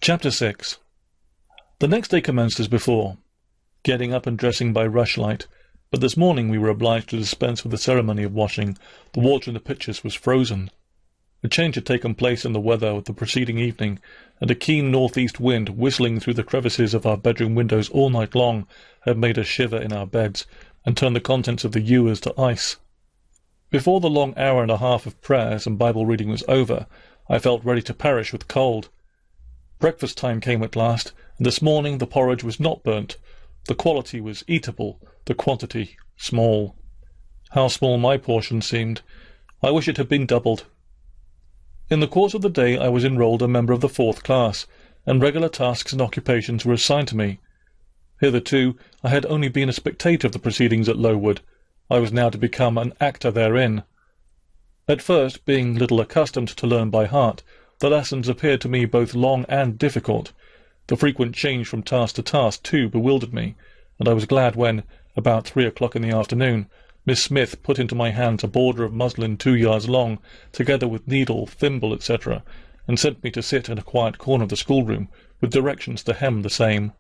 Chapter 6. The next day commenced as before, getting up and dressing by rushlight, but this morning we were obliged to dispense with the ceremony of washing. The water in the pitchers was frozen. A change had taken place in the weather of the preceding evening, and a keen north-east wind whistling through the crevices of our bedroom windows all night long had made us shiver in our beds, and turned the contents of the ewers to ice. Before the long hour and a half of prayers and Bible reading was over, I felt ready to perish with cold. Breakfast time came at last, and this morning the porridge was not burnt. The quality was eatable, the quantity small. How small my portion seemed! I wish it had been doubled. In the course of the day I was enrolled a member of the 4th class, and regular tasks and occupations were assigned to me. Hitherto I had only been a spectator of the proceedings at Lowood. I was now to become an actor therein. At first, being little accustomed to learn by heart, the lessons appeared to me both long and difficult. The frequent change from task to task, too, bewildered me, and I was glad when, about 3 o'clock in the afternoon, Miss Smith put into my hands a border of muslin 2 yards long, together with needle, thimble, etc., and sent me to sit in a quiet corner of the schoolroom, with directions to hem the same.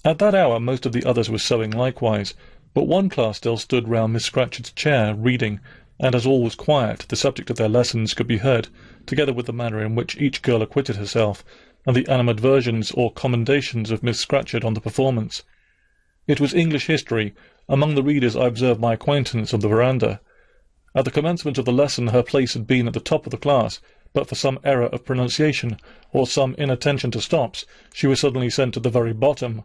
At that hour most of the others were sewing likewise, but one class still stood round Miss Scratchard's chair, reading, and as all was quiet, the subject of their lessons could be heard, together with the manner in which each girl acquitted herself, and the animadversions or commendations of Miss Scratchard on the performance. It was English history. Among the readers I observed my acquaintance on the veranda. At the commencement of the lesson her place had been at the top of the class, but for some error of pronunciation, or some inattention to stops, she was suddenly sent to the very bottom.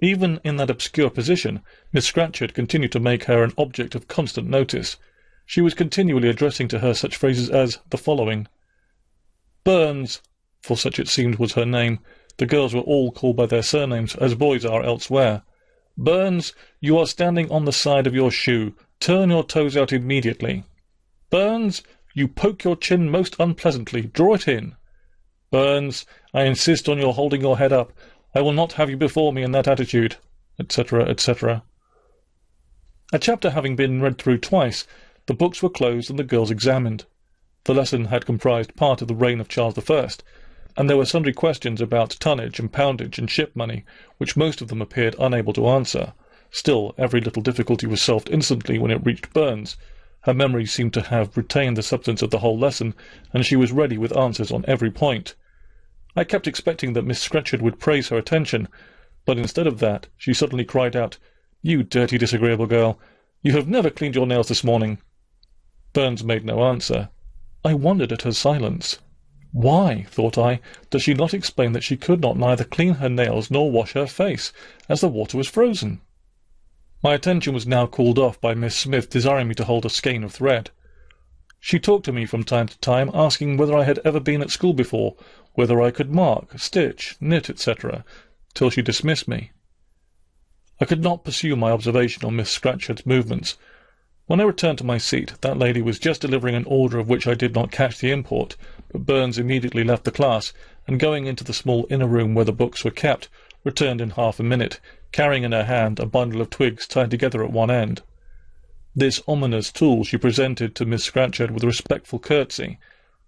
Even in that obscure position, Miss Scratchard continued to make her an object of constant notice. She was continually addressing to her such phrases as the following. Burns, for such it seemed was her name. The girls were all called by their surnames, as boys are elsewhere. Burns, you are standing on the side of your shoe. Turn your toes out immediately. Burns, you poke your chin most unpleasantly. Draw it in. Burns, I insist on your holding your head up. I will not have you before me in that attitude, etc., etc. A chapter having been read through twice, the books were closed and the girls examined. The lesson had comprised part of the reign of Charles I, and there were sundry questions about tonnage and poundage and ship money, which most of them appeared unable to answer. Still, every little difficulty was solved instantly when it reached Burns. Her memory seemed to have retained the substance of the whole lesson, and she was ready with answers on every point. I kept expecting that Miss Scratchard would praise her attention, but instead of that she suddenly cried out, "You dirty, disagreeable girl! You have never cleaned your nails this morning!" Burns made no answer. I wondered at her silence. Why, thought I, does she not explain that she could not neither clean her nails nor wash her face, as the water was frozen? My attention was now called off by Miss Smith desiring me to hold a skein of thread. She talked to me from time to time, asking whether I had ever been at school before, whether I could mark, stitch, knit, etc., till she dismissed me. I could not pursue my observation on Miss Scratchard's movements. When I returned to my seat, that lady was just delivering an order of which I did not catch the import, but Burns immediately left the class, and going into the small inner room where the books were kept, returned in half a minute, carrying in her hand a bundle of twigs tied together at one end. This ominous tool she presented to Miss Scratchard with a respectful curtsy.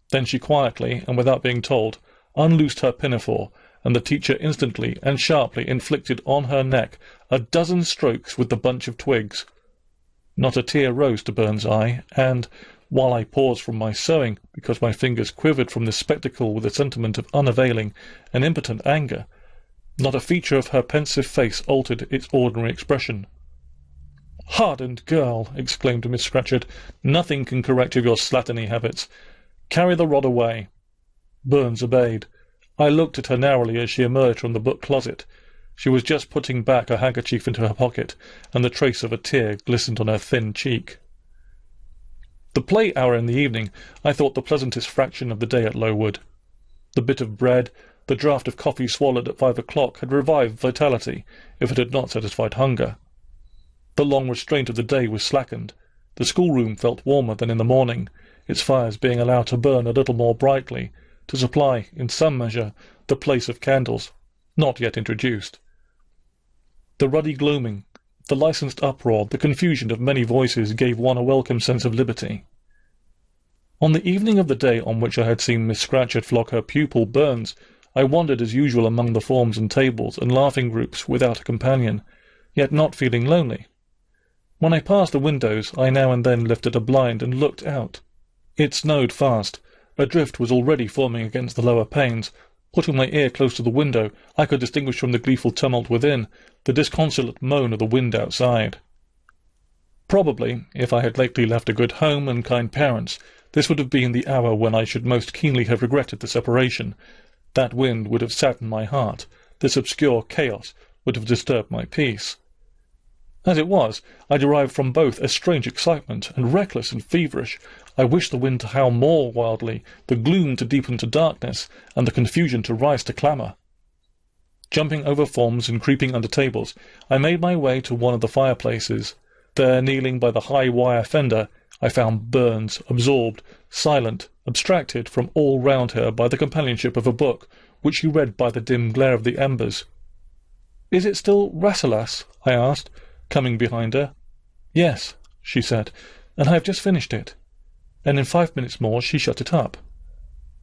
Then she quietly, and without being told, unloosed her pinafore, and the teacher instantly and sharply inflicted on her neck a dozen strokes with the bunch of twigs. Not a tear rose to Burns' eye, and, while I paused from my sewing, because my fingers quivered from this spectacle with a sentiment of unavailing and impotent anger, not a feature of her pensive face altered its ordinary expression. "Hardened girl!" exclaimed Miss Scratchard. "Nothing can correct your slatternly habits. Carry the rod away." Burns obeyed. I looked at her narrowly as she emerged from the book-closet. She was just putting back her handkerchief into her pocket, and the trace of a tear glistened on her thin cheek. The play hour in the evening I thought the pleasantest fraction of the day at Lowood. The bit of bread, the draught of coffee swallowed at 5 o'clock had revived vitality, if it had not satisfied hunger. The long restraint of the day was slackened. The schoolroom felt warmer than in the morning, its fires being allowed to burn a little more brightly, to supply, in some measure, the place of candles, not yet introduced. The ruddy gloaming, the licensed uproar, the confusion of many voices gave one a welcome sense of liberty. On the evening of the day on which I had seen Miss Scratchard flog her pupil Burns, I wandered as usual among the forms and tables and laughing groups without a companion, yet not feeling lonely. When I passed the windows, I now and then lifted a blind and looked out. It snowed fast. A drift was already forming against the lower panes. Putting my ear close to the window, I could distinguish from the gleeful tumult within the disconsolate moan of the wind outside. Probably, if I had lately left a good home and kind parents, this would have been the hour when I should most keenly have regretted the separation. That wind would have saddened my heart. This obscure chaos would have disturbed my peace. As it was, I derived from both a strange excitement, and reckless and feverish, I wished the wind to howl more wildly, the gloom to deepen to darkness, and the confusion to rise to clamour. Jumping over forms and creeping under tables, I made my way to one of the fireplaces. There, kneeling by the high wire fender, I found Burns, absorbed, silent, abstracted from all round her by the companionship of a book, which she read by the dim glare of the embers. "Is it still Rasselas?" I asked, coming behind her. "Yes," she said, "and I have just finished it." And in 5 minutes more she shut it up.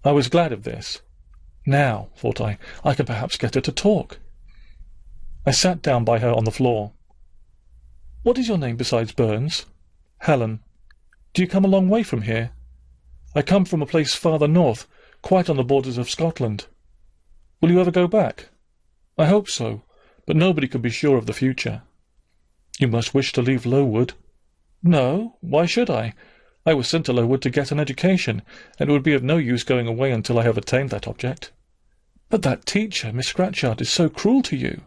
I was glad of this. Now, thought I can perhaps get her to talk. I sat down by her on the floor. "What is your name besides Burns?" "Helen." "Do you come a long way from here?" "I come from a place farther north, quite on the borders of Scotland." "Will you ever go back?" "I hope so, but nobody can be sure of the future." "You must wish to leave Lowood." "No, why should I? I was sent to Lowood to get an education, and it would be of no use going away until I have attained that object." "But that teacher, Miss Scratchard, is so cruel to you."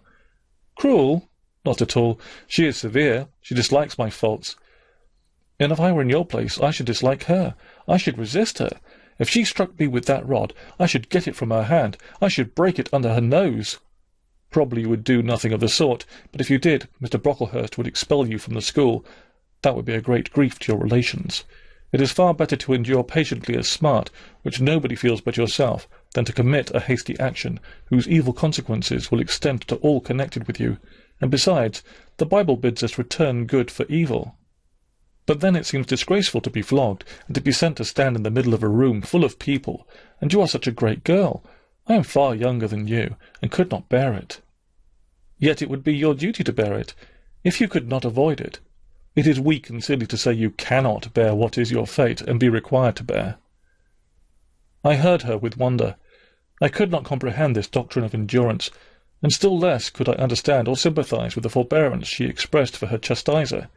"Cruel? Not at all. She is severe. She dislikes my faults. And if I were in your place, I should dislike her. I should resist her. If she struck me with that rod, I should get it from her hand. I should break it under her nose." "Probably you would do nothing of the sort, but if you did, Mr. Brocklehurst would expel you from the school. That would be a great grief to your relations. It is far better to endure patiently a smart, which nobody feels but yourself, than to commit a hasty action, whose evil consequences will extend to all connected with you. And besides, the Bible bids us return good for evil. But then it seems disgraceful to be flogged, and to be sent to stand in the middle of a room full of people, and you are such a great girl. I am far younger than you, and could not bear it." "Yet it would be your duty to bear it, if you could not avoid it. It is weak and silly to say you cannot bear what is your fate, and be required to bear." I heard her with wonder. I could not comprehend this doctrine of endurance, and still less could I understand or sympathize with the forbearance she expressed for her chastiser.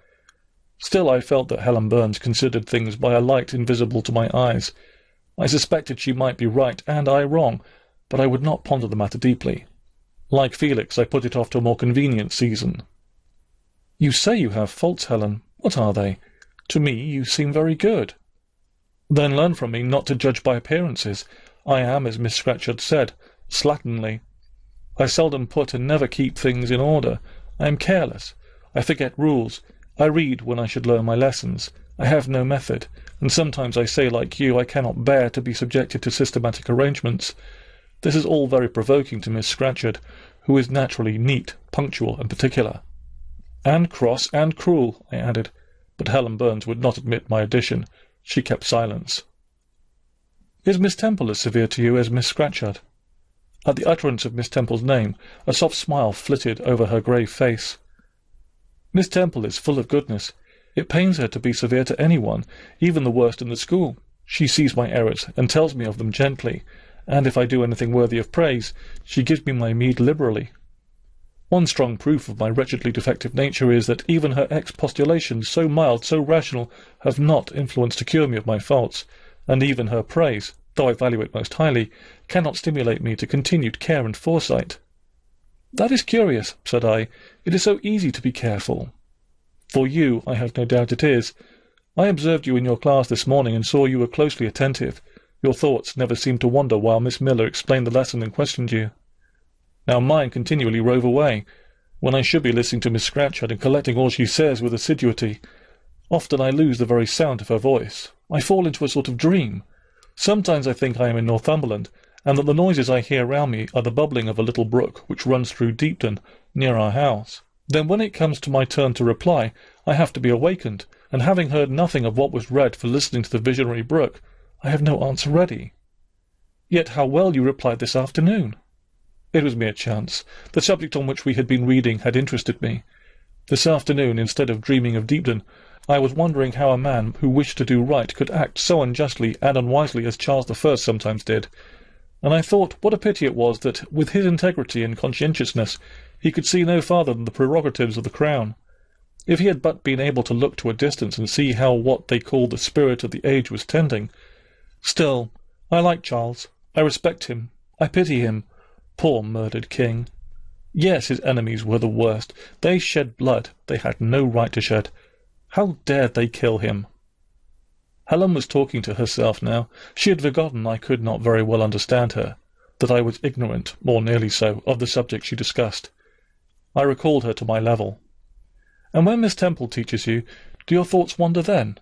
Still I felt that Helen Burns considered things by a light invisible to my eyes. I suspected she might be right and I wrong, but I would not ponder the matter deeply. Like Felix, I put it off to a more convenient season. "You say you have faults, Helen. What are they? To me you seem very good." "Then learn from me not to judge by appearances. I am, as Miss Scratchard said, slatternly. I seldom put and never keep things in order. I am careless. I forget rules. I read when I should learn my lessons. I have no method, and sometimes I say, like you, I cannot bear to be subjected to systematic arrangements. This is all very provoking to Miss Scratchard, who is naturally neat, punctual, and particular." "And cross and cruel," I added, but Helen Burns would not admit my addition. She kept silence. "Is Miss Temple as severe to you as Miss Scratchard?" At the utterance of Miss Temple's name, a soft smile flitted over her grave face. "Miss Temple is full of goodness. It pains her to be severe to anyone, even the worst in the school. She sees my errors, and tells me of them gently, and if I do anything worthy of praise, she gives me my meed liberally. One strong proof of my wretchedly defective nature is that even her expostulations, so mild, so rational, have not influence to cure me of my faults, and even her praise, though I value it most highly, cannot stimulate me to continued care and foresight." "That is curious," said I. "It is so easy to be careful." "For you, I have no doubt it is. I observed you in your class this morning and saw you were closely attentive. Your thoughts never seemed to wander while Miss Miller explained the lesson and questioned you. Now mine continually rove away, when I should be listening to Miss Scratchard and collecting all she says with assiduity. Often I lose the very sound of her voice. I fall into a sort of dream. Sometimes I think I am in Northumberland, and that the noises I hear round me are the bubbling of a little brook which runs through Deepton, near our house. Then when it comes to my turn to reply, I have to be awakened, and having heard nothing of what was read for listening to the visionary brook, I have no answer ready. Yet how well you replied this afternoon. It was mere chance. The subject on which we had been reading had interested me. This afternoon, instead of dreaming of Deepden, I was wondering how a man who wished to do right could act so unjustly and unwisely as Charles I sometimes did, and I thought what a pity it was that, with his integrity and conscientiousness, he could see no farther than the prerogatives of the crown. If he had but been able to look to a distance and see how what they call the spirit of the age was tending. Still, I like Charles. I respect him. I pity him. Poor murdered king. Yes, his enemies were the worst. They shed blood they had no right to shed. How dared they kill him? Helen was talking to herself now. She had forgotten I could not very well understand her, that I was ignorant, or nearly so, of the subject she discussed. I recalled her to my level. And when Miss Temple teaches you, do your thoughts wander then?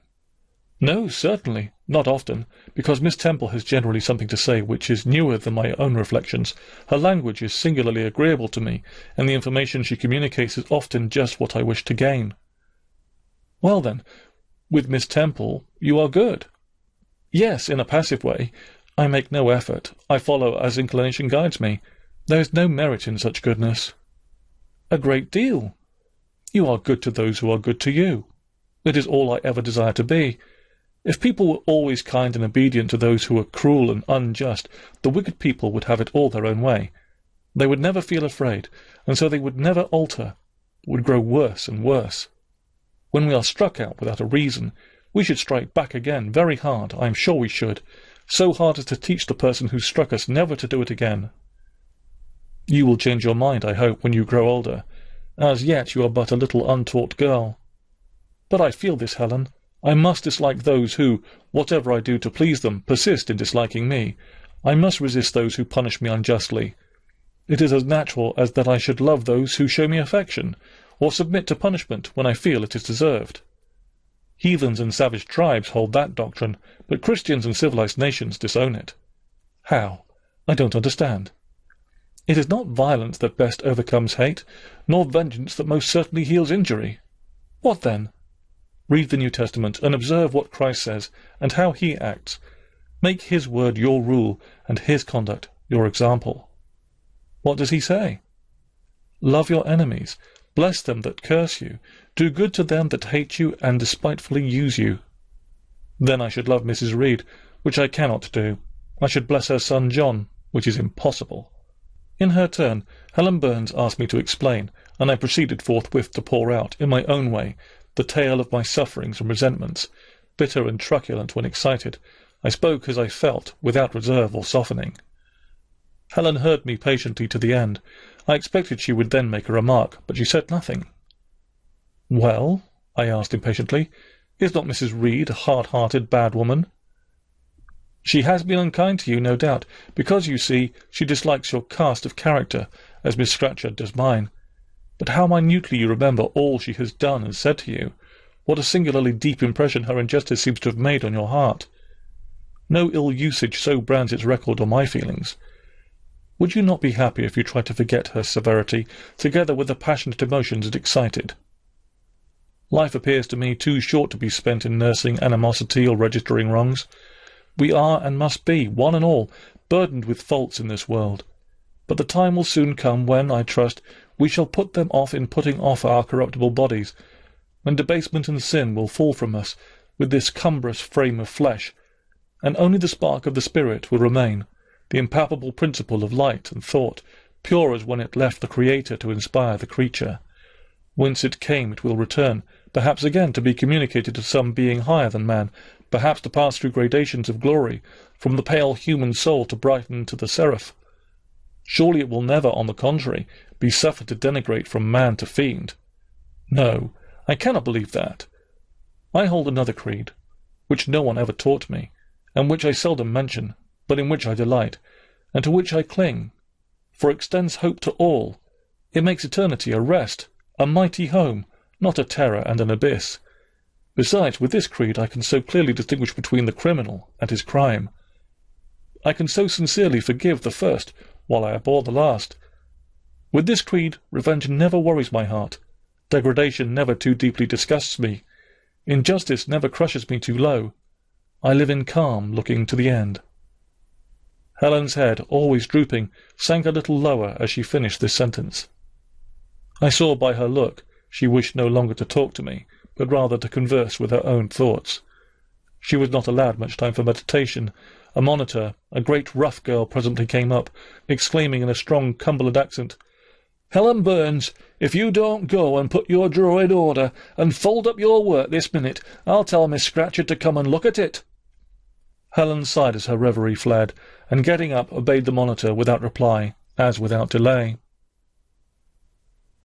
No, certainly, not often, because Miss Temple has generally something to say which is newer than my own reflections. Her language is singularly agreeable to me, and the information she communicates is often just what I wish to gain. Well then, with Miss Temple you are good. Yes, in a passive way. I make no effort. I follow as inclination guides me. There is no merit in such goodness. A great deal. You are good to those who are good to you. It is all I ever desire to be. If people were always kind and obedient to those who were cruel and unjust, the wicked people would have it all their own way. They would never feel afraid, and so they would never alter, would grow worse and worse. When we are struck out without a reason, we should strike back again very hard, I am sure we should, so hard as to teach the person who struck us never to do it again. You will change your mind, I hope, when you grow older. As yet you are but a little untaught girl. But I feel this, Helen. I must dislike those who, whatever I do to please them, persist in disliking me. I must resist those who punish me unjustly. It is as natural as that I should love those who show me affection, or submit to punishment when I feel it is deserved. Heathens and savage tribes hold that doctrine, but Christians and civilized nations disown it. How? I don't understand. It is not violence that best overcomes hate, nor vengeance that most certainly heals injury. What then? Read the New Testament and observe what Christ says, and how he acts. Make his word your rule, and his conduct your example. What does he say? Love your enemies, bless them that curse you, do good to them that hate you and despitefully use you. Then I should love Mrs. Reed, which I cannot do. I should bless her son John, which is impossible. In her turn, Helen Burns asked me to explain, and I proceeded forthwith to pour out, in my own way, the tale of my sufferings and resentments. Bitter and truculent when excited, I spoke as I felt, without reserve or softening. Helen heard me patiently to the end. I expected she would then make a remark, but she said nothing. "Well?" I asked impatiently. "Is not Mrs. Reed a hard-hearted, bad woman?" "She has been unkind to you, no doubt, because, you see, she dislikes your cast of character, as Miss Scatcherd does mine. But how minutely you remember all she has done and said to you! What a singularly deep impression her injustice seems to have made on your heart! No ill usage so brands its record on my feelings. Would you not be happy if you tried to forget her severity, together with the passionate emotions it excited? Life appears to me too short to be spent in nursing animosity or registering wrongs. We are and must be, one and all, burdened with faults in this world. But the time will soon come when, I trust, we shall put them off in putting off our corruptible bodies, when debasement and sin will fall from us with this cumbrous frame of flesh, and only the spark of the spirit will remain, the impalpable principle of light and thought, pure as when it left the Creator to inspire the creature. Whence it came it will return, perhaps again to be communicated to some being higher than man, perhaps to pass through gradations of glory, from the pale human soul to brighten to the seraph. Surely it will never, on the contrary, be suffered to denigrate from man to fiend. No, I cannot believe that. I hold another creed, which no one ever taught me, and which I seldom mention, but in which I delight, and to which I cling, for it extends hope to all. It makes eternity a rest, a mighty home, not a terror and an abyss. Besides, with this creed I can so clearly distinguish between the criminal and his crime. I can so sincerely forgive the first, while I abhor the last. With this creed, revenge never worries my heart. Degradation never too deeply disgusts me. Injustice never crushes me too low. I live in calm, looking to the end." Helen's head, always drooping, sank a little lower as she finished this sentence. I saw by her look she wished no longer to talk to me, but rather to converse with her own thoughts. She was not allowed much time for meditation. A monitor, a great rough girl, presently came up, exclaiming in a strong Cumberland accent, "Helen Burns, if you don't go and put your drawer in order and fold up your work this minute, I'll tell Miss Scratchard to come and look at it." Helen sighed as her reverie fled, and getting up obeyed the monitor without reply, as without delay.